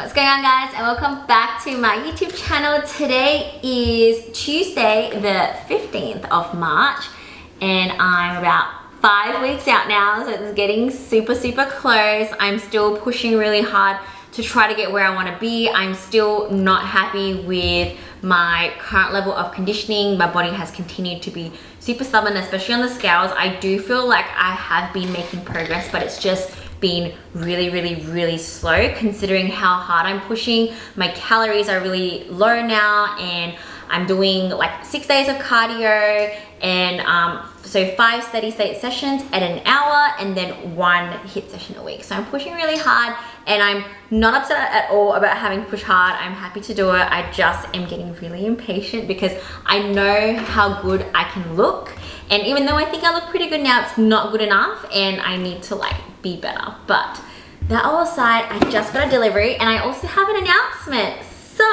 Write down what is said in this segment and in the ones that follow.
What's going on, guys, and welcome back to my YouTube channel. Today is Tuesday the 15th of March and I'm about 5 weeks out now, so it's getting super close. I'm still pushing really hard to try to get where I want to be. I'm still not happy with my current level of conditioning. My body has continued to be super stubborn, especially on the scales. I do feel like I have been making progress, but it's just been really slow considering how hard I'm pushing. My calories are really low now and I'm doing like 6 days of cardio and so 5 steady state sessions at an hour and then 1 HIIT session a week. So I'm pushing really hard and I'm not upset at all about having to push hard. I'm happy to do it. I just am getting really impatient because I know how good I can look. And even though I think I look pretty good now, it's not good enough and I need to like be better. But that all aside, I just got a delivery and I also have an announcement. So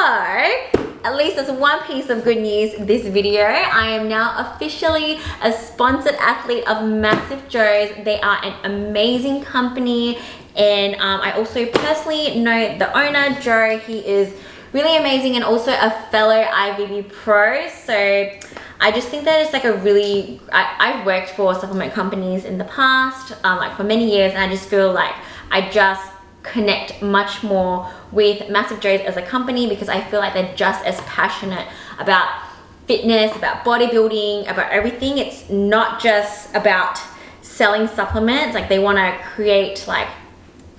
at least there's one piece of good news this video. I am now officially a sponsored athlete of Massive Joe's. They are an amazing company and I also personally know the owner, Joe. He is really amazing and also a fellow IFBB pro. So I just think that it's like a really, I've worked for supplement companies in the past, like for many years, and I just feel like I just connect much more with Massive Joe's as a company because I feel like they're just as passionate about fitness, about bodybuilding, about everything. It's not just about selling supplements. Like they want to create like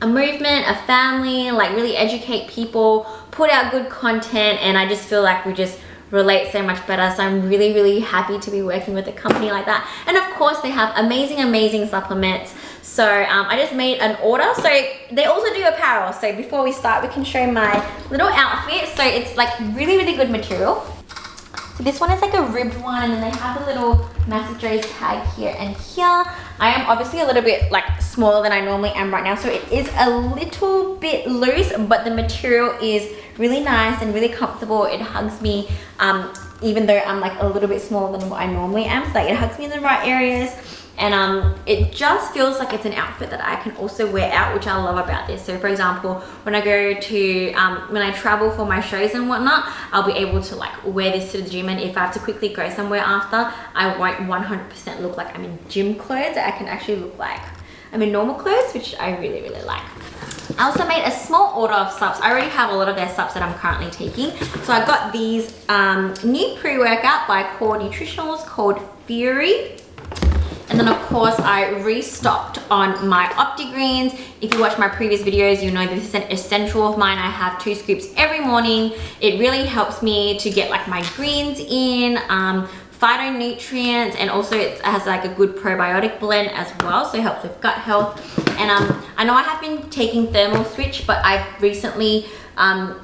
a movement, a family, like really educate people, put out good content, and I just feel like we just relate so much better. So I'm really happy to be working with a company like that. And of course they have amazing supplements. So I just made an order. So they also do apparel. So before we start, we can show my little outfit. So it's like really good material. So this one is like a ribbed one, and then they have the little Massive Joe's tag here and here. I am obviously a little bit like smaller than I normally am right now, so it is a little bit loose, but the material is really nice and really comfortable. It hugs me, even though I'm like a little bit smaller than what I normally am. So like it hugs me in the right areas. And it just feels like it's an outfit that I can also wear out, which I love about this. So for example, when I go to, when I travel for my shows and whatnot, I'll be able to like wear this to the gym, and if I have to quickly go somewhere after, I won't 100% look like I'm in gym clothes. I can actually look like I'm in normal clothes, which I really like. I also made a small order of sups. I already have a lot of their sups that I'm currently taking. So I got these new pre-workout by Core Nutritionals called Fury. And then of course I restocked on my OptiGreens. If you watch my previous videos, you know this is an essential of mine. I have 2 scoops every morning. It really helps me to get like my greens in, phytonutrients, and also it has like a good probiotic blend as well, so it helps with gut health. And I know I have been taking Thermal Switch, but I've recently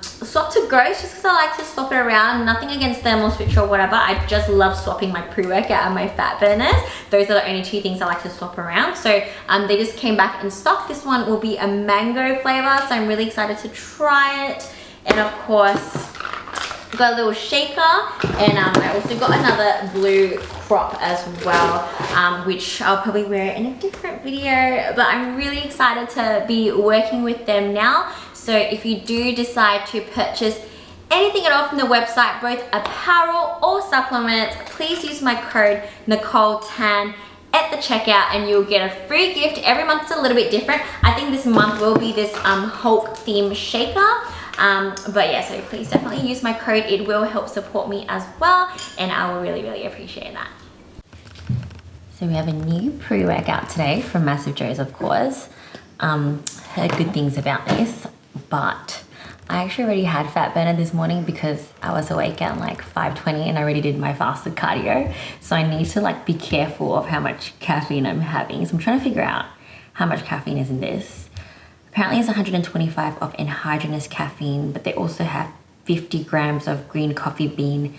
swapped to Ghost just because I like to swap it around. Nothing against Thermal Switch or whatever. I just love swapping my pre-workout and my fat burners. Those are the only 2 things I like to swap around. So they just came back in stock. This one will be a mango flavor, so I'm really excited to try it. And of course, got a little shaker, and I also got another blue crop as well, which I'll probably wear in a different video, but I'm really excited to be working with them now. So if you do decide to purchase anything at all from the website, both apparel or supplements, please use my code nicoletan at the checkout and you'll get a free gift. Every month it's a little bit different. I think this month will be this Hulk theme shaker. But yeah, so please definitely use my code. It will help support me as well, and I will really appreciate that. So we have a new pre-workout today from Massive Joe's, of course. Heard good things about this, but I actually already had fat burner this morning because I was awake at like 5:20 and I already did my fasted cardio. So I need to like be careful of how much caffeine I'm having. So I'm trying to figure out how much caffeine is in this. Apparently it's 125 of endogenous caffeine, but they also have 50 grams of green coffee bean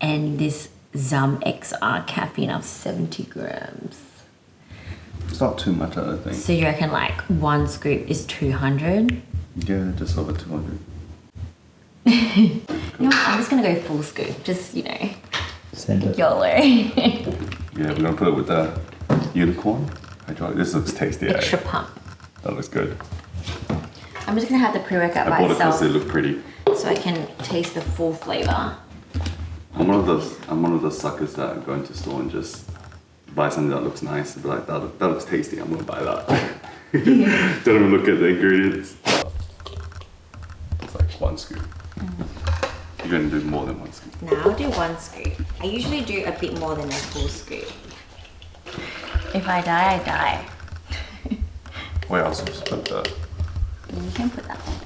and this Zum XR caffeine of 70 grams. It's not too much, I don't think. So you reckon like 1 scoop is 200? Yeah, just over 200. You know what, I'm just gonna go full scoop, just, you know, Send it. YOLO. Yeah, we're gonna put it with the unicorn. This looks tasty. Extra pump. That looks good. I'm I'm just gonna have the pre-workout I by bought it itself because they look pretty. so I can taste the full flavor. I'm one of those suckers that go into store and just buy something that looks nice and be like, that looks tasty, I'm gonna buy that. Don't even look at the ingredients. It's like 1 scoop. You're gonna do more than 1 scoop. No, I'll do 1 scoop. I usually do a bit more than a full scoop. If I die, I die. Wait, I was supposed to put that. You can put that one.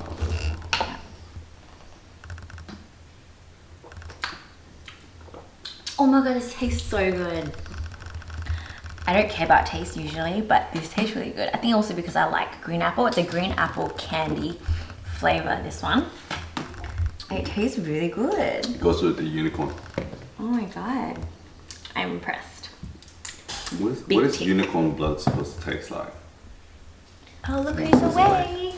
Oh my god, this tastes so good. I don't care about taste usually, but this tastes really good. I think also because I like green apple. It's a green apple candy flavor, this one. It tastes really good. It goes with the unicorn. Oh my god. I'm impressed. What is unicorn blood supposed to taste like? Oh, look who's away.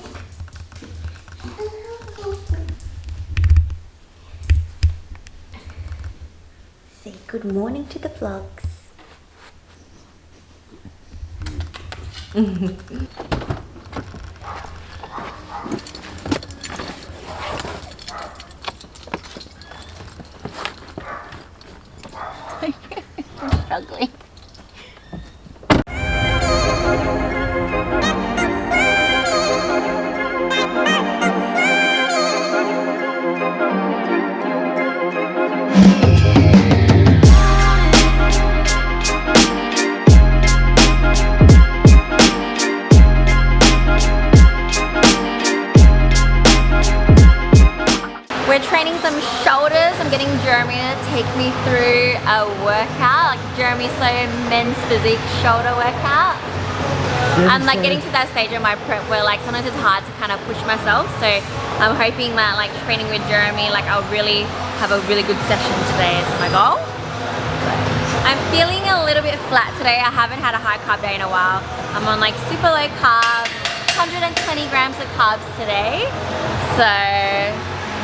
Say good morning to the vlogs. I'm struggling. We're training some shoulders. I'm getting Jeremy to take me through a workout. Like Jeremy's so men's physique shoulder workout. I'm like getting to that stage of my prep where like sometimes it's hard to kind of push myself. So I'm hoping that like training with Jeremy, like I'll really have a really good session today is my goal. I'm feeling a little bit flat today. I haven't had a high carb day in a while. I'm on like super low carb, 120 grams of carbs today. So,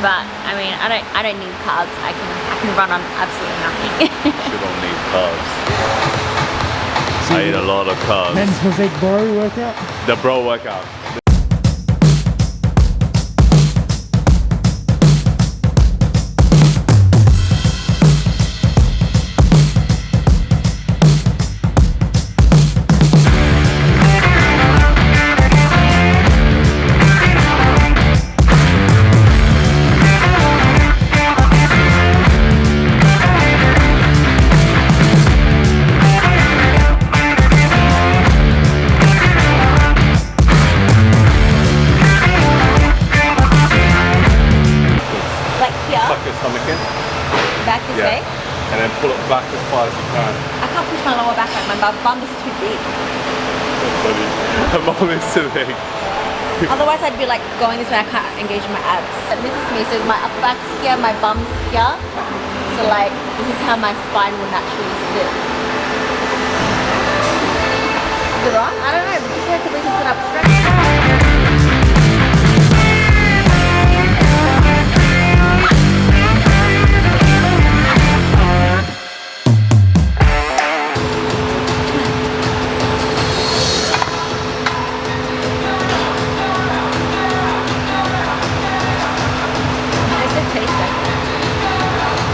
but I mean, I don't need carbs. I can run on absolutely nothing. You don't need carbs. I eat a lot of carbs. Men's physique bro workout? The bro workout. Back this way? And then pull it back as far as you can. I can't push my lower back, like my bum is too big. My mom is too big. Otherwise I'd be like going this way, I can't engage my abs. This is me, so my upper back's here, my bum's here. So like, this is how my spine will naturally sit. Is it on? I don't know, but just have to we can sit up straight.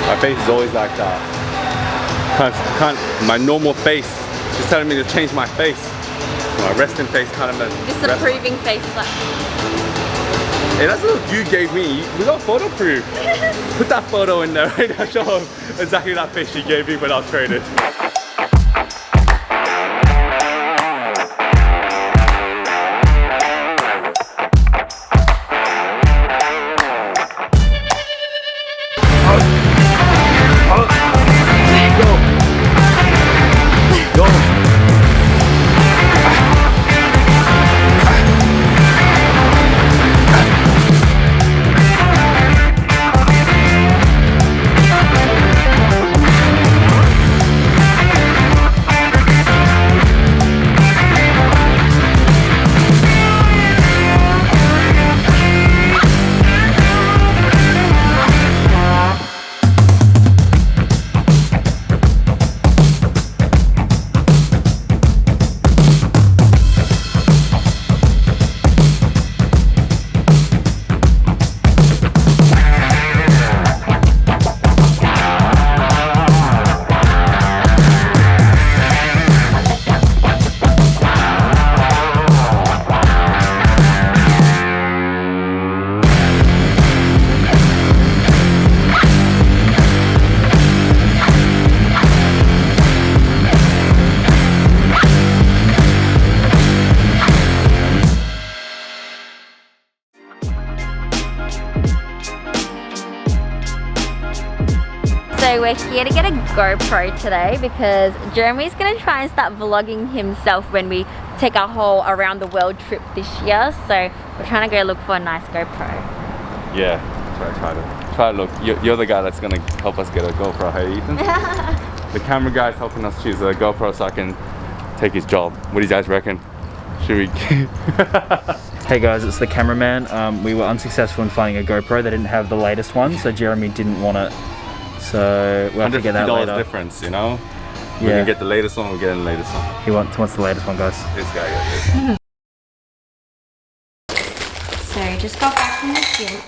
My face is always like that. My normal face is telling me to change my face. My resting face kind of Disapproving face is like... Hey, that's what you gave me. We got photo proof. Put that photo in there right now. Show them exactly that face you gave me when I was training. So we're here to get a GoPro today because Jeremy's gonna try and start vlogging himself when we take our whole around the world trip this year. So we're trying to go look for a nice GoPro. Yeah, try to look. You're the guy that's gonna help us get a GoPro, hey Ethan? The camera guy's helping us choose a GoPro so I can take his job. What do you guys reckon? Should we? Hey guys, it's the cameraman. We were unsuccessful in finding a GoPro. They didn't have the latest one, so Jeremy didn't want it. So we'll have to get that later. difference, you know? We Yeah. can get the latest one, we're getting the latest one. He wants the latest one, guys. This guy got this. So just got back from the gym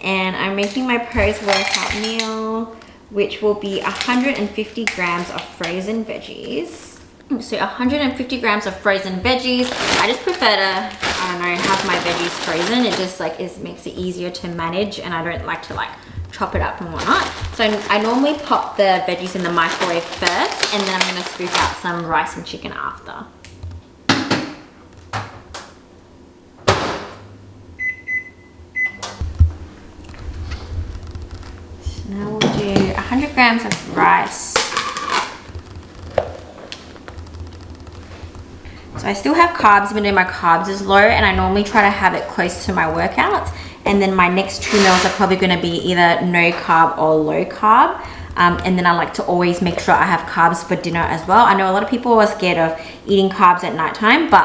and I'm making my post-workout meal, which will be 150 grams of frozen veggies. So 150 grams of frozen veggies. I just prefer to, I don't know, have my veggies frozen. It just like makes it easier to manage, and I don't like to like chop it up and whatnot. So I normally pop the veggies in the microwave first, and then I'm gonna scoop out some rice and chicken after. So now we'll do 100 grams of rice. So I still have carbs, even though my carbs is low, and I normally try to have it close to my workouts. And then my next 2 meals are probably going to be either no carb or low carb. And then I like to always make sure I have carbs for dinner as well. I know a lot of people are scared of eating carbs at nighttime, but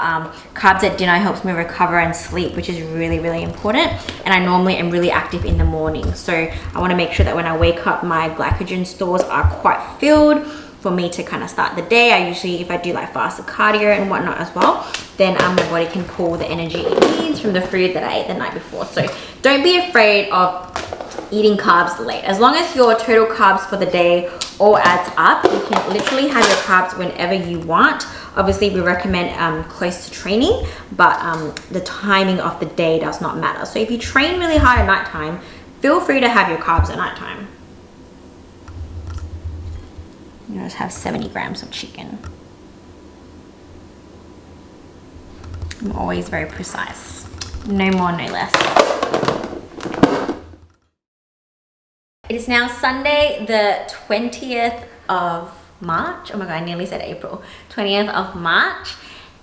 carbs at dinner helps me recover and sleep, which is really, really important. And I normally am really active in the morning. So I want to make sure that when I wake up, my glycogen stores are quite filled for me to kind of start the day. I usually, if I do like faster cardio and whatnot as well, then my body can pull the energy it needs from the food that I ate the night before. So don't be afraid of eating carbs late. As long as your total carbs for the day all adds up, you can literally have your carbs whenever you want. Obviously we recommend close to training, but the timing of the day does not matter. So if you train really hard at nighttime, feel free to have your carbs at nighttime. You just have 70 grams of chicken. I'm always very precise. No more, no less. It is now Sunday, the 20th of March. Oh my God, I nearly said April. 20th of March.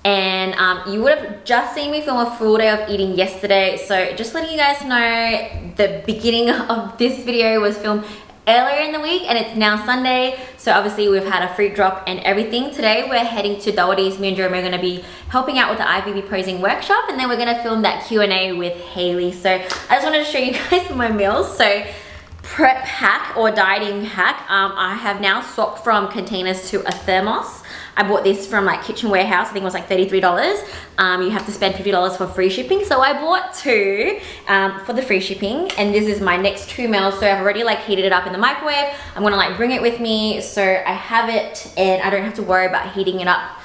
And you would have just seen me film a full day of eating yesterday. So just letting you guys know, the beginning of this video was filmed earlier in the week, and it's now Sunday, so obviously we've had a fruit drop and everything. Today we're heading to Doherty's. Me and Jeremy are going to be helping out with the IFBB posing workshop, and then we're going to film that Q&A with Haley. So I just wanted to show you guys my meals. So prep hack or dieting hack, I have now swapped from containers to a thermos. I bought this from like Kitchen Warehouse. I think it was like $33. You have to spend $50 for free shipping. So I bought 2 for the free shipping, and this is my next 2 meals. So I've already like heated it up in the microwave. I'm gonna like bring it with me so I have it and I don't have to worry about heating it up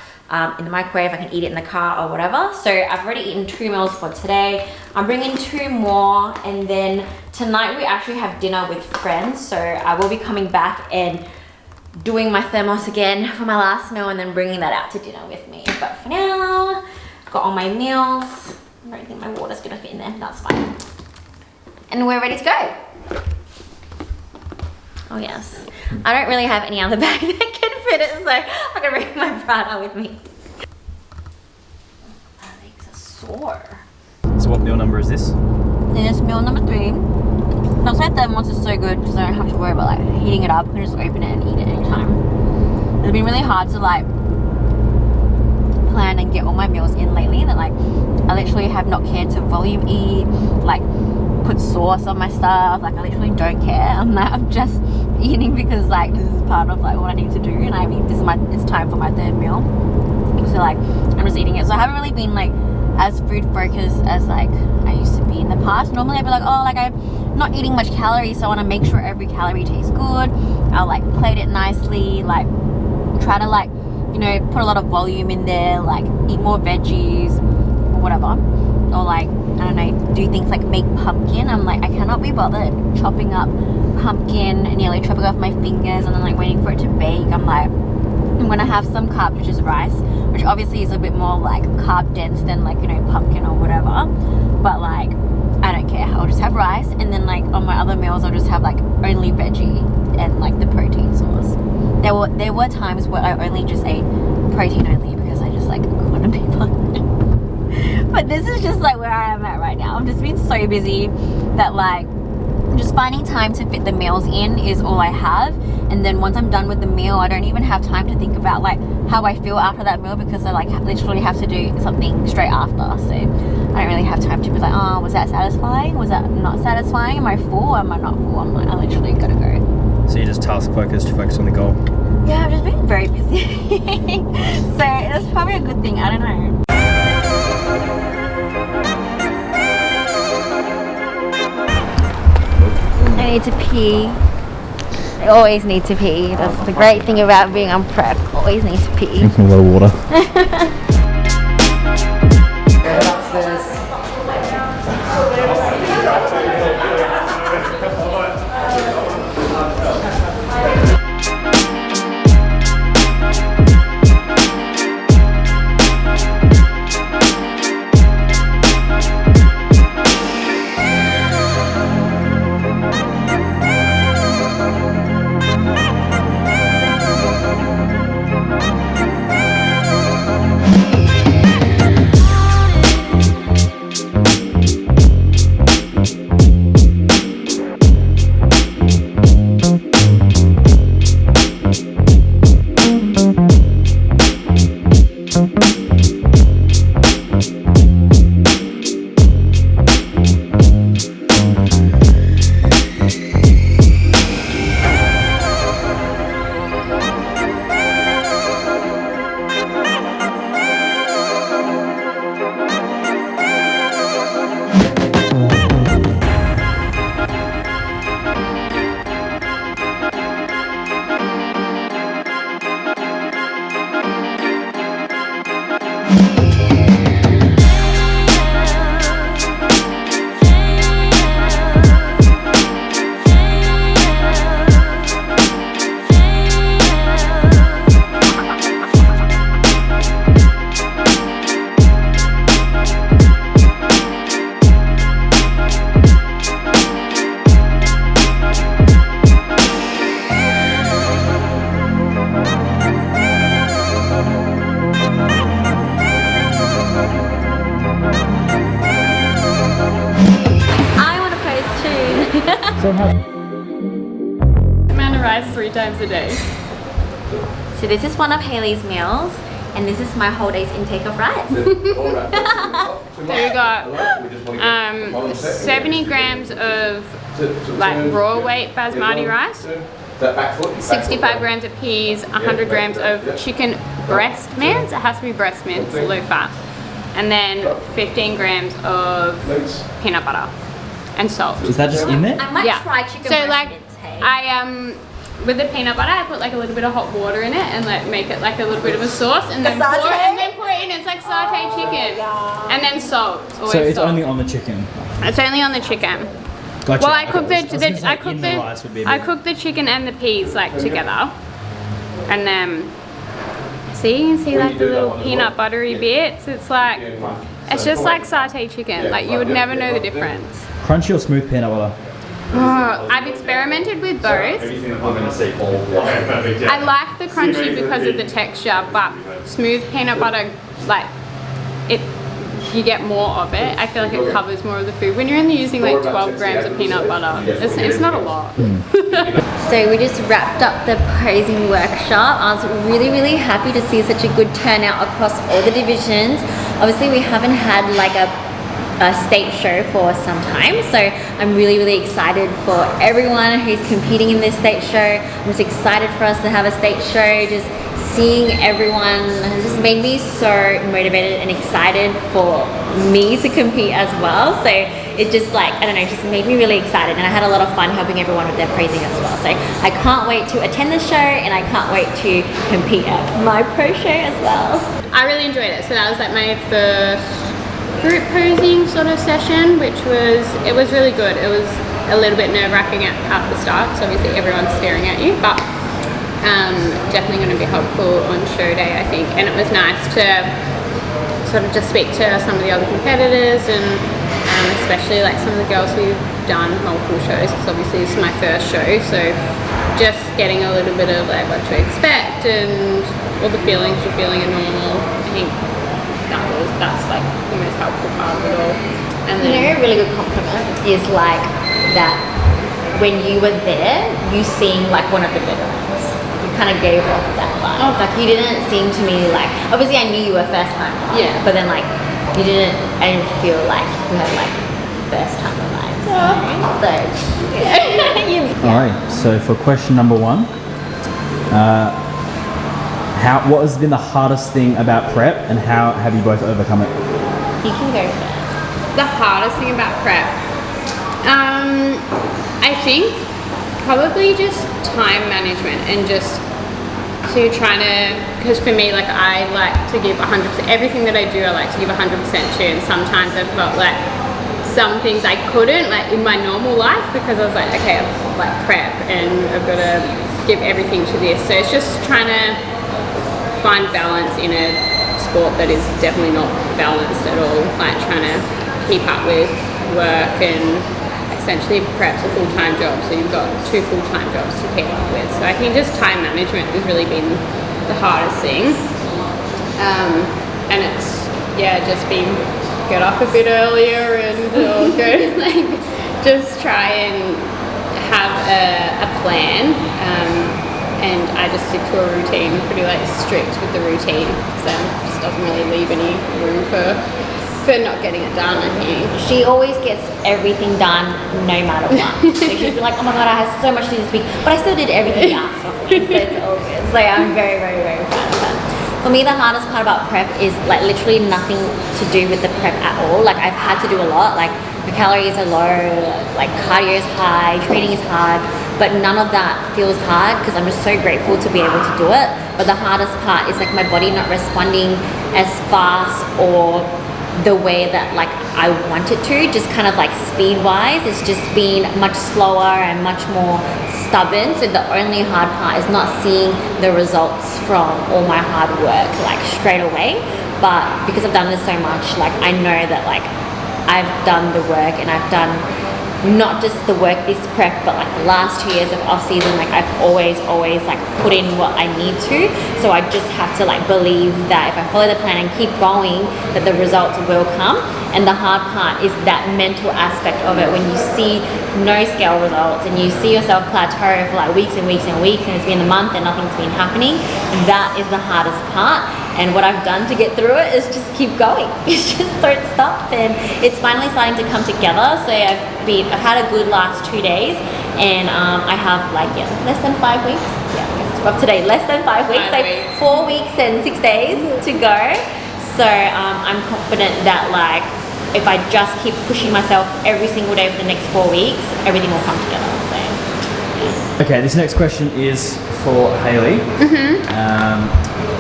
in the microwave. I can eat it in the car or whatever. So I've already eaten 2 meals for today. I'm bringing 2 more, and then tonight we actually have dinner with friends. So I will be coming back and doing my thermos again for my last meal, and then bringing that out to dinner with me. But for now, got all my meals. I don't think my water's gonna fit in there. That's fine. And we're ready to go. Oh yes. I don't really have any other bag that can fit it, so I'm gonna bring my Prada with me. My legs are sore. So what meal number is this? This is meal number 3. That's why thermos is so good, because I don't have to worry about like heating it up. I can just open it and eat it anytime. It's been really hard to like plan and get all my meals in lately. That like I literally have not cared to volume eat, like put sauce on my stuff. Like I literally don't care. I'm just eating because like this is part of like what I need to do, and I mean it's time for my 3rd meal. So like I'm just eating it. So I haven't really been like as food focused as like I used to be in the past. Normally I'd be like, oh, like I'm not eating much calories, so I want to make sure every calorie tastes good. I'll like plate it nicely, like try to like, you know, put a lot of volume in there, like eat more veggies or whatever. Or like, I don't know, do things like make pumpkin. I'm like, I cannot be bothered chopping up pumpkin and nearly chopping off my fingers and then like waiting for it to bake. I'm like, I'm gonna have some carbs, which is rice, which obviously is a bit more like carb dense than like, you know, pumpkin or whatever, but like I don't care. I'll just have rice, and then like on my other meals I'll just have like only veggie and like the protein source. There were times where I only just ate protein only because I just like couldn't be bothered. But this is just like where I am at right now. I'm just been so busy that like just finding time to fit the meals in is all I have. And then once I'm done with the meal, I don't even have time to think about like how I feel after that meal because I like literally have to do something straight after. So I don't really have time to be like, oh, was that satisfying? Was that not satisfying? Am I full or am I not full? I'm like, I literally gotta go. So you're just task focused, focused on the goal. Yeah, I've just been very busy. So that's probably a good thing, I don't know. I need to pee. I always need to pee. That's the great thing about being on prep. Always need to pee. Drinking a lot of water. Amount of rice 3 times a day. So this is one of Haley's meals, and this is my whole day's intake of rice. So we got 70 grams of like raw weight basmati rice, 65 grams of peas, 100 grams of chicken breast mince. It has to be breast mince, low fat, and then 15 grams of peanut butter and salt. Is that just in there? I might try chicken So breast like mince, hey? with the peanut butter, I put like a little bit of hot water in it and like make it like a little bit of a sauce, and then pour it in. It's like sauteed chicken, and then salt. Always So it's salt. only on the chicken. It's only on the chicken. Gotcha. Well, I cooked rice would be a I bit- cooked the chicken and the peas like together, and then see you can see like the little peanut buttery bits. It's like it's just like sauteed chicken. Like you would never know the difference. Crunchy or smooth peanut butter? I've experimented with both. I like the crunchy because of the texture, but smooth peanut butter, like it, you get more of it. I feel like it covers more of the food. When you're only using like 12 grams of peanut butter, it's not a lot. So we just wrapped up the posing workshop. I was really happy to see such a good turnout across all the divisions. Obviously we haven't had like a state show for some time, so I'm really excited for everyone who's competing in this state show. I'm just excited for us to have a state show. Just seeing everyone has just made me so motivated and excited for me to compete as well. So it just like, I don't know, just made me really excited, and I had a lot of fun helping everyone with their posing as well. So I can't wait to attend the show, and I can't wait to compete at my pro show as well. I really enjoyed it. So that was like my first group posing sort of session, which was really good. It was a little bit nerve-wracking at the start because obviously everyone's staring at you, but definitely going to be helpful on show day, I think. And it was nice to sort of just speak to some of the other competitors and especially like some of the girls who've done multiple shows, because obviously this is my first show, so just getting a little bit of like what to expect and all the feelings you're feeling are normal. I think that's like the most helpful part of it all. And then a really good compliment is like that when you were there, you seemed like one of the veterans. You kind of gave off that vibe. Oh. Like you didn't seem to me like, obviously I knew you were first time, Yeah. but then like I didn't feel like you had like first time vibes. So Alright, so for question number 1, what has been the hardest thing about prep and how have you both overcome it? you can go first. the hardest thing about prep, I think probably just time management and just to trying to, because for me, like I like to give 100%, everything that I do I like to give 100% to, and sometimes I felt like some things I couldn't, like in my normal life, because I was like, okay, I'm like prep and I've got to give everything to this. So it's just trying to find balance in a sport that is definitely not balanced at all, like trying to keep up with work, and essentially prep's a full-time job, so you've got 2 full-time jobs to keep up with. So I think just time management has really been the hardest thing, and it's just been get up a bit earlier and go like just try and have a plan, and I just stick to a routine, pretty like strict with the routine, so just doesn't really leave any room for not getting it done, I think. She always gets everything done no matter what. So she'd be like, oh my god, I have so much to do this week, but I still did everything you asked of me, so it's all good. So I'm very, very, very proud of that. For me, the hardest part about prep is like literally nothing to do with the prep at all. Like I've had to do a lot, like the calories are low, like cardio is high, training is hard, but none of that feels hard because I'm just so grateful to be able to do it. But the hardest part is like my body not responding as fast or the way that like I want it to, just kind of like speed wise, it's just been much slower and much more stubborn. So the only hard part is not seeing the results from all my hard work like straight away, but because I've done this so much, like I know that like I've done the work, and I've done not just the work this prep, but like the last 2 years of off season, like I've always like put in what I need to. So I just have to like believe that if I follow the plan and keep going, that the results will come. And the hard part is that mental aspect of it, when you see no scale results and you see yourself plateau for like weeks and weeks and weeks, and it's been a month and nothing's been happening. That is the hardest part. And what I've done to get through it is just keep going. It's just don't stop, and it's finally starting to come together. So I've had a good last 2 days, and I have like less than 5 weeks. Yeah, I guess it's rough today. Less than 5 weeks, so 4 weeks and 6 days to go. So I'm confident that like if I just keep pushing myself every single day for the next 4 weeks, everything will come together. So yeah. Okay, this next question is for Hayley.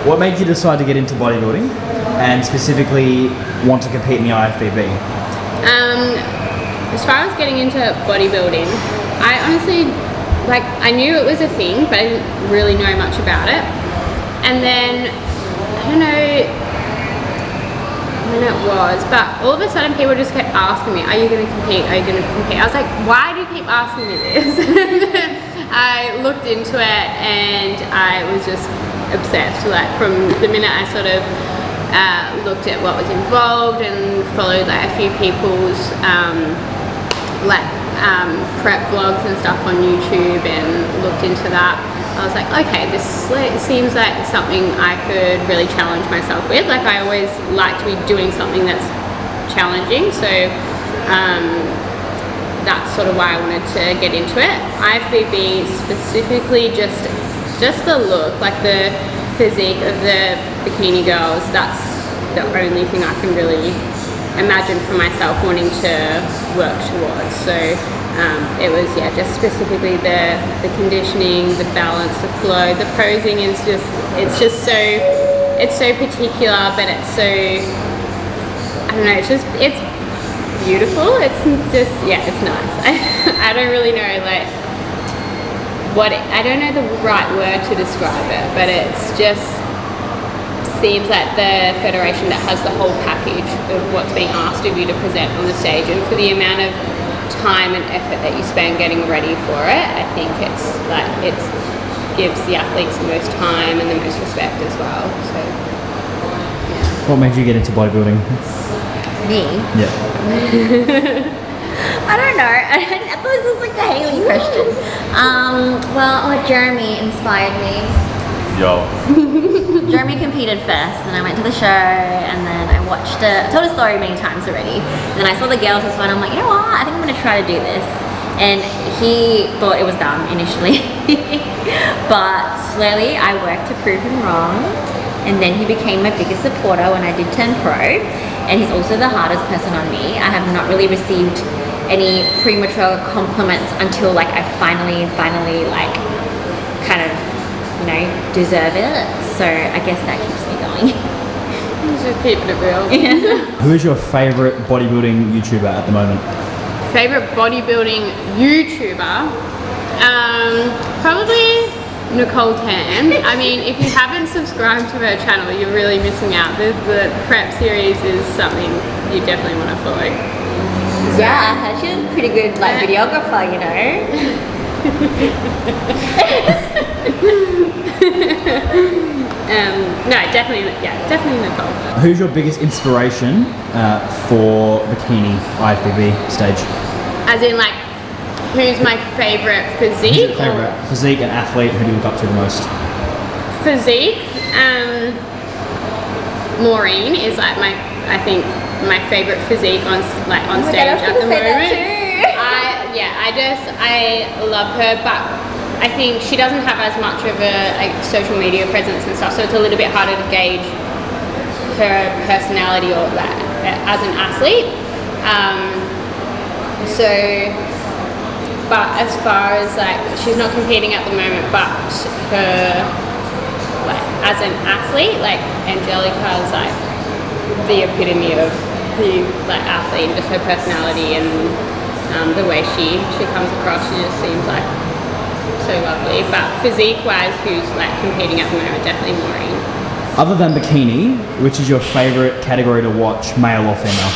What made you decide to get into bodybuilding and specifically want to compete in the IFBB? As far as getting into bodybuilding, I honestly, like, I knew it was a thing, but I didn't really know much about it. And then, I don't know when it was, but all of a sudden people just kept asking me, are you going to compete? Are you going to compete? I was like, why do you keep asking me this? I looked into it and I was just obsessed. Like from the minute I sort of looked at what was involved and followed like a few people's prep vlogs and stuff on YouTube and looked into that, I was like, okay, this seems like something I could really challenge myself with. Like I always like to be doing something that's challenging, so that's sort of why I wanted to get into it. IFBB specifically, just the look, like the physique of the bikini girls, that's the only thing I can really imagine for myself wanting to work towards. So it was just specifically the conditioning, the balance, the flow, the posing is just so particular, but it's so, I don't know, it's beautiful. It's just it's nice. I don't really know like I don't know the right word to describe it, but it's just seems like the federation that has the whole package of what's being asked of you to present on the stage, and for the amount of time and effort that you spend getting ready for it, I think it's like it gives the athletes the most time and the most respect as well. So What made you get into bodybuilding? Me? Yeah. I don't know. I thought this was like a Haley question. Jeremy inspired me. Yo. Jeremy competed first, and I went to the show, and then I watched it. I told a story many times already. And then I saw the girls this one. I'm like, you know what? I think I'm gonna try to do this. And he thought it was dumb initially, but slowly I worked to prove him wrong. And then he became my biggest supporter when I did turn pro. And he's also the hardest person on me. I have not really received any premature compliments until like I finally like kind of, you know, deserve it. So I guess that keeps me going. just keeping it real. Yeah. Who is your favorite bodybuilding YouTuber at the moment? Favorite bodybuilding YouTuber? Probably Nicole Tan. I mean, if you haven't subscribed to her channel, you're really missing out. The prep series is something you definitely want to follow. Yeah, she's a pretty good like videographer, you know. No, definitely Nicole. Who's your biggest inspiration for bikini IFBB stage? As in, like, who's my favorite Who's physique? your favorite physique and athlete? Who do you look up to the most? Physique. Maureen is like I think my favorite physique on stage at the moment. I love her, but I think she doesn't have as much of a like social media presence and stuff, so it's a little bit harder to gauge her personality or that as an athlete. But as far as like, she's not competing at the moment, but her like as an athlete, like Angelica is like the epitome of the like athlete, and just her personality and the way she comes across. She just seems like so lovely. But physique wise, who's like competing at the moment, definitely Maureen. Other than bikini, which is your favorite category to watch, male or female?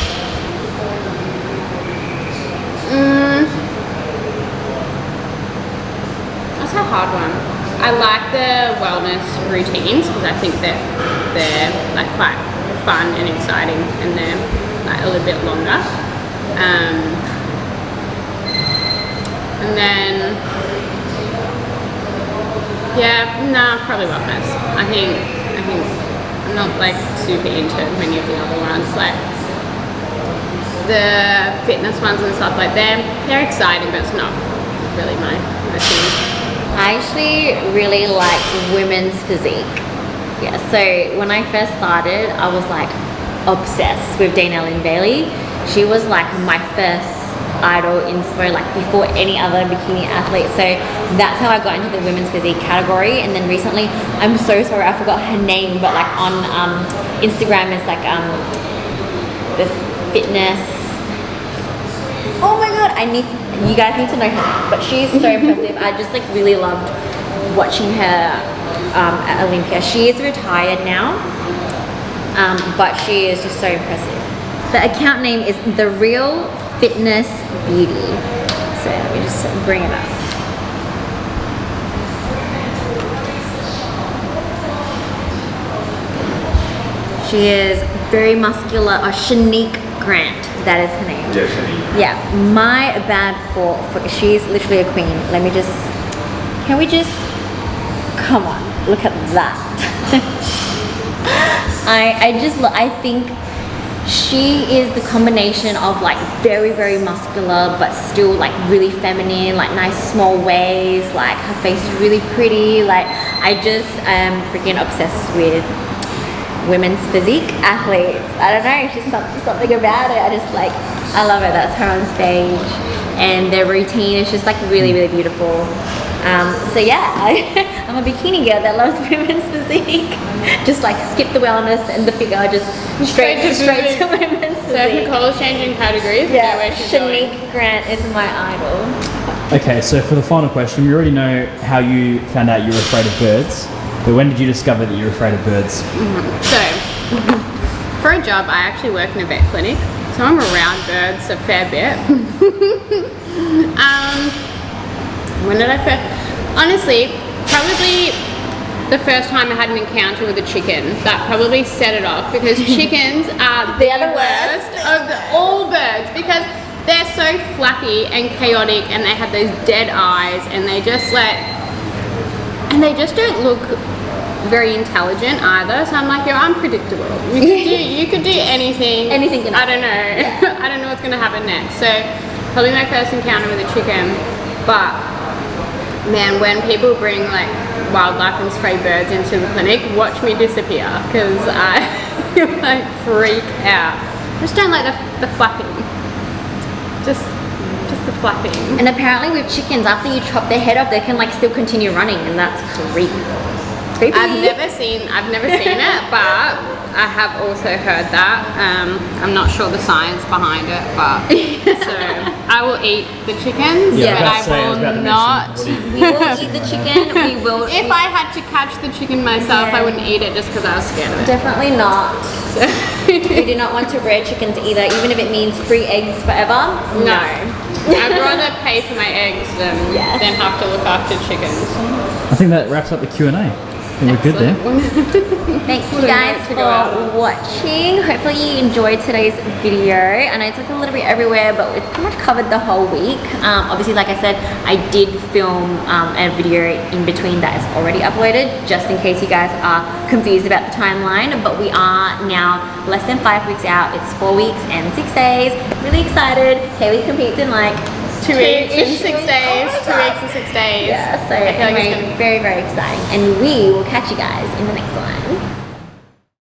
That's a hard one. I like the wellness routines because I think that they're like quite fun and exciting, and they're like a little bit longer. And then, probably wellness. I think I'm not like super into many of the other ones, like the fitness ones and stuff like they're exciting, but it's not really my thing. I actually really like women's physique. Yeah, so when I first started, I was like obsessed with Dana Lynn Bailey. She was like my first idol inspo, like before any other bikini athlete. So that's how I got into the women's physique category. And then recently, I'm so sorry, I forgot her name, but like on Instagram it's like the fitness. Oh my god, you guys need to know her name, but she's so impressive. I just like really loved watching her at Olympia. She is retired now, but she is just so impressive. The account name is The Real Fitness Beauty. So let me just bring it up. She is very muscular. Shanique Grant, that is her name. Yeah, Shani. Yeah, my bad for she's literally a queen. Let me just, can we just, come on, look at that. I think she is the combination of like very, very muscular, but still like really feminine, like nice small waist, like her face is really pretty. Like I just am freaking obsessed with women's physique athletes. I don't know, it's just something about it. I love it. That's her on stage, and their routine is just like really, really beautiful. So yeah, I'm a bikini girl that loves women's physique. Just like skip the wellness and the figure, just straight to women's So if physique. Nicole's changing categories, we know where she's Shanique going. Grant is my idol. Okay, so for the final question, we already know how you found out you were afraid of birds. But when did you discover that you're afraid of birds? So, for a job, I actually work in a vet clinic, so I'm around birds a fair bit. When did I first? Honestly, probably the first time I had an encounter with a chicken. That probably set it off, because chickens are the worst of all birds, because they're so flappy and chaotic, and they have those dead eyes, and they just don't look very intelligent either. So I'm like, you're unpredictable. You could do anything. Anything can I don't know. Yeah. I don't know what's gonna happen next. So probably my first encounter with a chicken. But man, when people bring like wildlife and stray birds into the clinic, watch me disappear, because I like freak out. I just don't like the flapping. Just the flapping. And apparently with chickens, after you chop their head off, they can like still continue running, and that's creepy. I've never seen it, but I have also heard that. I'm not sure the science behind it, but so I will eat the chickens, Yeah, but I was I about to will mention, not. We will eat the chicken. We will. If I had to catch the chicken myself, I wouldn't eat it just because I was scared of it. Definitely not. So. We do not want to rear chickens either, even if it means free eggs forever. No. I'd rather pay for my eggs than have to look after chickens. I think that wraps up the Q&A. We're good there. Thank you guys for watching. Hopefully you enjoyed today's video. I know it's like a little bit everywhere, but we've pretty much covered the whole week. Obviously, like I said, I did film a video in between that is already uploaded, just in case you guys are confused about the timeline. But we are now less than 5 weeks out. It's 4 weeks and 6 days. Really excited. Haley competes in like 2 weeks and 6 days. 2 weeks and 6 days. Yeah, so I feel like anyway, very, very exciting. And we will catch you guys in the next one.